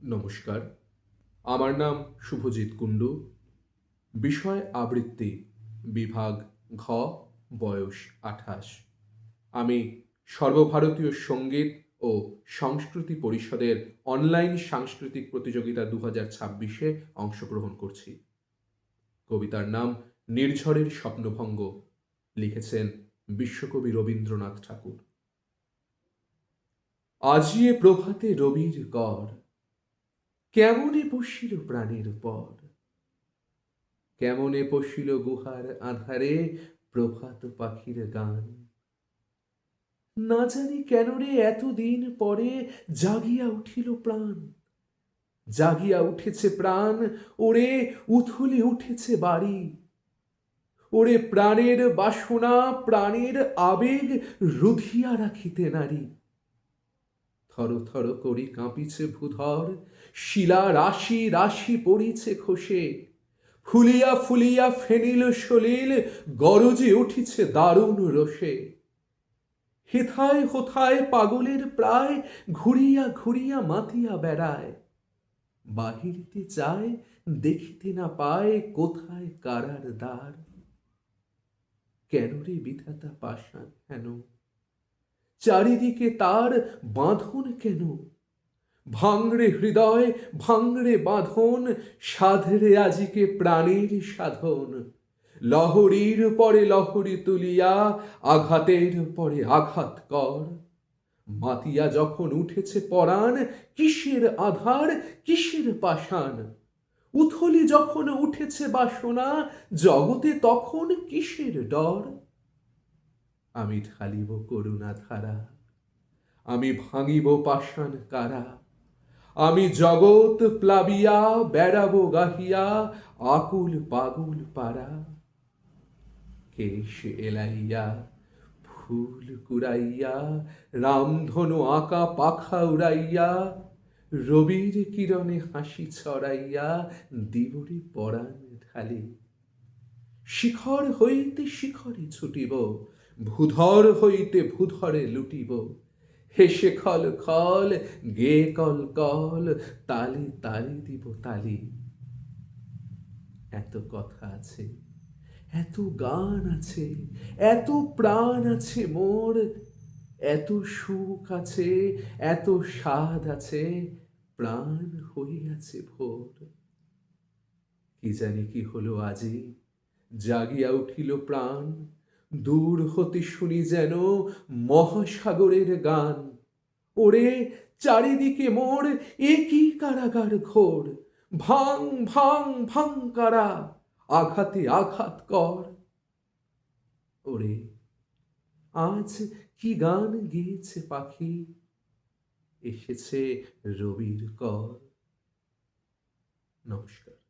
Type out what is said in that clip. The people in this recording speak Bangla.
নমস্কার, আমার নাম শুভজিৎ কুণ্ডু। বিষয় আবৃত্তি, বিভাগ ঘ, বয়স ২৮। আমি সর্বভারতীয় সঙ্গীত ও সংস্কৃতি পরিষদের অনলাইন সাংস্কৃতিক প্রতিযোগিতা ২০২৬-এ অংশগ্রহণ করছি। কবিতার নাম নির্ঝরের স্বপ্নভঙ্গ, লিখেছেন বিশ্বকবি রবীন্দ্রনাথ ঠাকুর। আজিয়ে প্রভাতে রবির কর, কেমনে পশিল প্রাণের পর, কেমনে পশিল গুহার আধারে প্রভাত পাখির গান। না জানি কেন রে এতদিন পরে জাগিয়া উঠিল প্রাণ, জাগিয়া উঠেছে প্রাণ, ওরে উথলি উঠেছে বাড়ি। ওরে প্রাণের বাসনা, প্রাণের আবেগ রুধিয়া রাখিতে নারী। থর থর করি কাঁপিছে ভূধর, শিলা রাশি রাশি পড়িছে খসে। ফুলিয়া ফুলিয়া ফেনিল সলিল গরজে উঠিছে দারুণ রোষে। হেথায় হোথায় পাগলের প্রায় ঘুরিয়া ঘুরিয়া মাতিয়া বেড়ায়। বাহিরিতে চায়, দেখিতে না পায় কোথায় কারার দ্বার। কেন রে বিধাতা পাষাণ হেন, চারিদিকে তার বাঁধন কেন? ভাঙড়ে হৃদয়, ভাঙড়ে বাঁধন, সাধরে আজিকে প্রাণের সাধন। লহরীর পরে লহরী তুলিয়া আঘাতের পরে আঘাত কর। মাতিয়া যখন উঠেছে পরাণ, কিসের আধার, কিসের পাষাণ। উথলি যখন উঠেছে বাসনা, জগতে তখন কিসের ডর। আমি ঢালিব করুণা ধারা, আমি ভাঙিব পাষাণ কারা। আমি জগৎ প্লাবিয়া বেড়াবো গাহিয়া আকুল পাগল পারা। কেশ এলাইয়া ফুল কুড়াইয়া, রামধনু আঁকা পাখা উড়াইয়া, রবির কিরণে হাসি ছড়াইয়া দিবরে পরাণ ঢালি। শিখর হইতে শিখরে ছুটিব, ভূধর হইতে ভূধরে লুটিব। হেসে খল খল, গে কল কল, তালে তালে দিব তালি। এত কথা আছে, এত গান আছে, এত প্রাণ আছে মোর, এত সুখ আছে, এত স্বাদ আছে, প্রাণ হইয়াছে ভোর। কি জানি কি হলো আজি, জাগিয়া উঠিল প্রাণ। দূর হতে শুনি যেন মহাসাগরের গান। ওরে চারিদিকে মোর এ কি কারাগার ঘোর। ভাঙ ভাঙ ভাঙ কারা, আঘাতে আঘাত কর। ওরে আজ কি গান গেয়েছে পাখি, এসেছে রবির কর। নমস্কার।